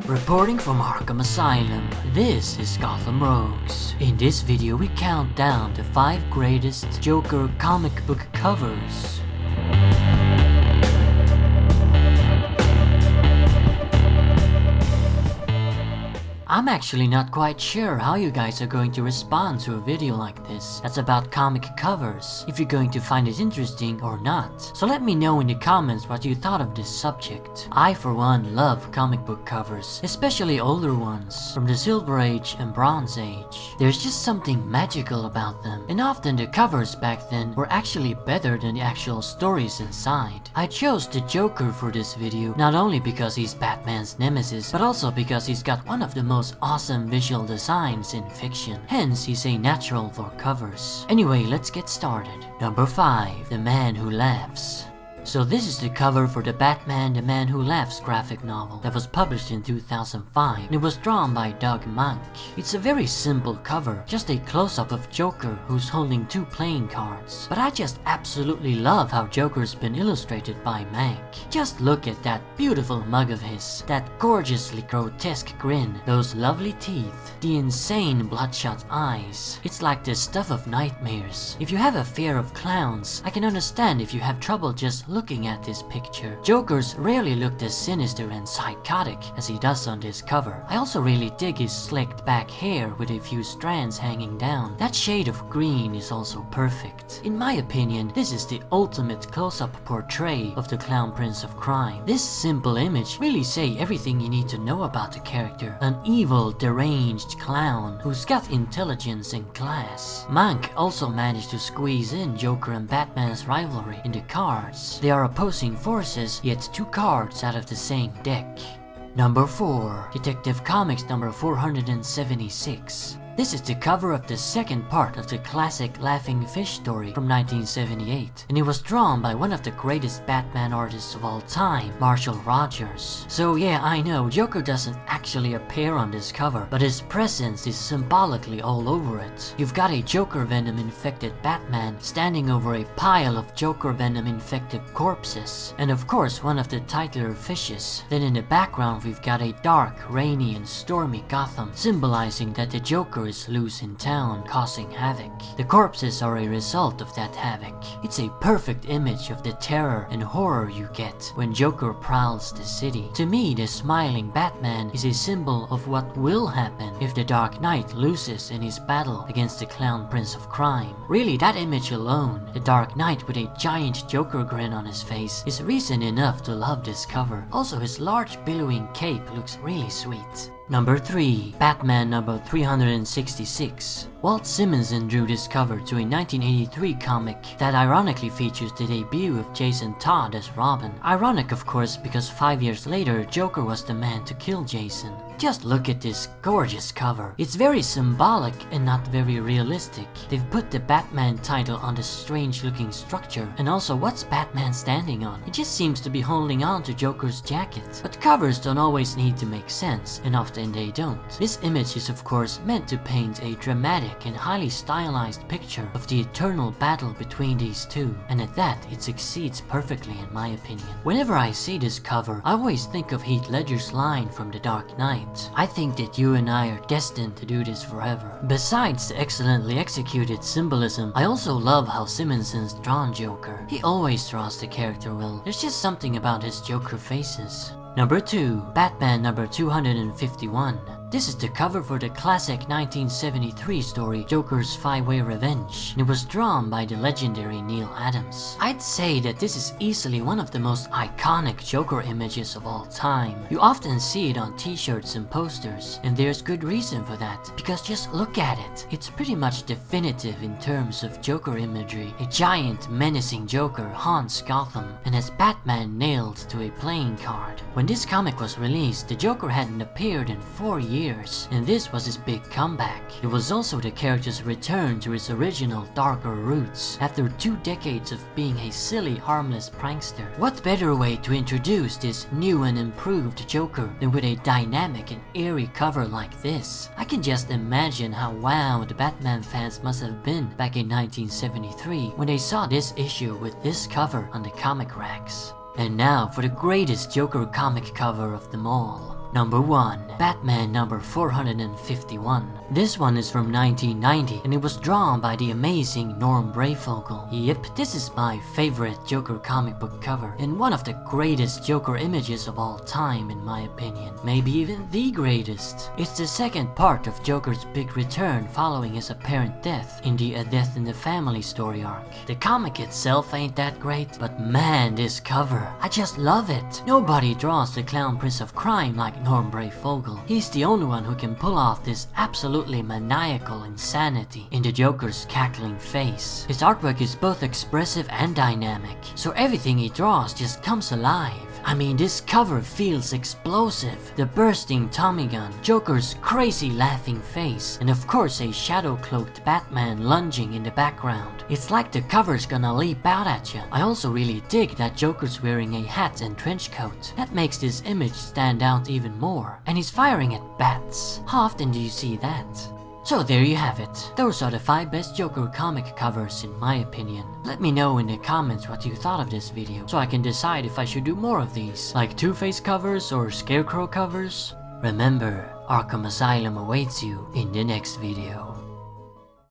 Reporting from Arkham Asylum, this is Gotham Rogues. In this video we count down the 5 greatest Joker comic book covers. I'm actually not quite sure how you guys are going to respond to a video like this that's about comic covers, if you're going to find it interesting or not. So let me know in the comments what you thought of this subject. I for one love comic book covers, especially older ones from the Silver Age and Bronze Age. There's just something magical about them, and often the covers back then were actually better than the actual stories inside. I chose the Joker for this video not only because he's Batman's nemesis, but also because he's got one of the most awesome visual designs in fiction. Hence, he's a natural for covers. Anyway, let's get started. Number 5. The Man Who Laughs. So this is the cover for the Batman The Man Who Laughs graphic novel that was published in 2005, and it was drawn by Doug Mahnke. It's a very simple cover, just a close-up of Joker who's holding 2 playing cards. But I just absolutely love how Joker's been illustrated by Mahnke. Just look at that beautiful mug of his, that gorgeously grotesque grin, those lovely teeth, the insane bloodshot eyes. It's like the stuff of nightmares. If you have a fear of clowns, I can understand if you have trouble just looking at this picture. Joker's rarely looked as sinister and psychotic as he does on this cover. I also really dig his slicked back hair with a few strands hanging down. That shade of green is also perfect. In my opinion, this is the ultimate close-up portray of the Clown Prince of Crime. This simple image really say everything you need to know about the character. An evil, deranged clown who's got intelligence and class. Mahnke also managed to squeeze in Joker and Batman's rivalry in the cards. They are opposing forces, yet 2 cards out of the same deck. Number 4. Detective Comics number 476. This is the cover of the second part of the classic Laughing Fish story from 1978, and it was drawn by one of the greatest Batman artists of all time, Marshall Rogers. So yeah, I know, Joker doesn't actually appear on this cover, but his presence is symbolically all over it. You've got a Joker Venom infected Batman standing over a pile of Joker Venom infected corpses, and of course one of the titular fishes. Then in the background we've got a dark, rainy and stormy Gotham, symbolizing that the Joker is loose in town, causing havoc. The corpses are a result of that havoc. It's a perfect image of the terror and horror you get when Joker prowls the city. To me, the smiling Batman is a symbol of what will happen if the Dark Knight loses in his battle against the Clown Prince of Crime. Really, that image alone, the Dark Knight with a giant Joker grin on his face, is reason enough to love this cover. Also, his large billowing cape looks really sweet. Number 3. Batman number 366. Walt Simonson drew this cover to a 1983 comic that ironically features the debut of Jason Todd as Robin. Ironic of course, because 5 years later Joker was the man to kill Jason. Just look at this gorgeous cover. It's very symbolic and not very realistic. They've put the Batman title on this strange looking structure, and also what's Batman standing on? It just seems to be holding on to Joker's jacket. But covers don't always need to make sense, and often they don't. This image is of course meant to paint a dramatic and highly stylized picture of the eternal battle between these two, and at that it succeeds perfectly in my opinion. Whenever I see this cover, I always think of Heath Ledger's line from The Dark Knight. I think that you and I are destined to do this forever. Besides the excellently executed symbolism, I also love how Simonson's drawn Joker. He always draws the character well. There's just something about his Joker faces. Number 2. Batman number 251. This is the cover for the classic 1973 story Joker's 5-Way Revenge, and it was drawn by the legendary Neil Adams. I'd say that this is easily one of the most iconic Joker images of all time. You often see it on t-shirts and posters, and there's good reason for that, because just look at it. It's pretty much definitive in terms of Joker imagery. A giant, menacing Joker haunts Gotham and has Batman nailed to a playing card. When this comic was released, the Joker hadn't appeared in 4 years, and this was his big comeback. It was also the character's return to his original darker roots after 2 decades of being a silly, harmless prankster. What better way to introduce this new and improved Joker than with a dynamic and eerie cover like this? I can just imagine how wowed the Batman fans must have been back in 1973 when they saw this issue with this cover on the comic racks. And now for the greatest Joker comic cover of them all. Number 1. Batman number 451. This one is from 1990 and it was drawn by the amazing Norm Brayfogle. Yep, this is my favorite Joker comic book cover and one of the greatest Joker images of all time in my opinion. Maybe even the greatest. It's the second part of Joker's big return following his apparent death in the A Death in the Family story arc. The comic itself ain't that great, but man, this cover, I just love it. Nobody draws the clown prince of crime like Norm Brayfogle. He's the only one who can pull off this absolutely maniacal insanity in the Joker's cackling face. His artwork is both expressive and dynamic, so everything he draws just comes alive. I mean, this cover feels explosive. The bursting Tommy gun, Joker's crazy laughing face, and of course a shadow-cloaked Batman lunging in the background. It's like the cover's gonna leap out at you. I also really dig that Joker's wearing a hat and trench coat. That makes this image stand out even more. And he's firing at bats. How often do you see that? So there you have it. Those are the 5 best Joker comic covers in my opinion. Let me know in the comments what you thought of this video, so I can decide if I should do more of these, like Two-Face covers or Scarecrow covers. Remember, Arkham Asylum awaits you in the next video.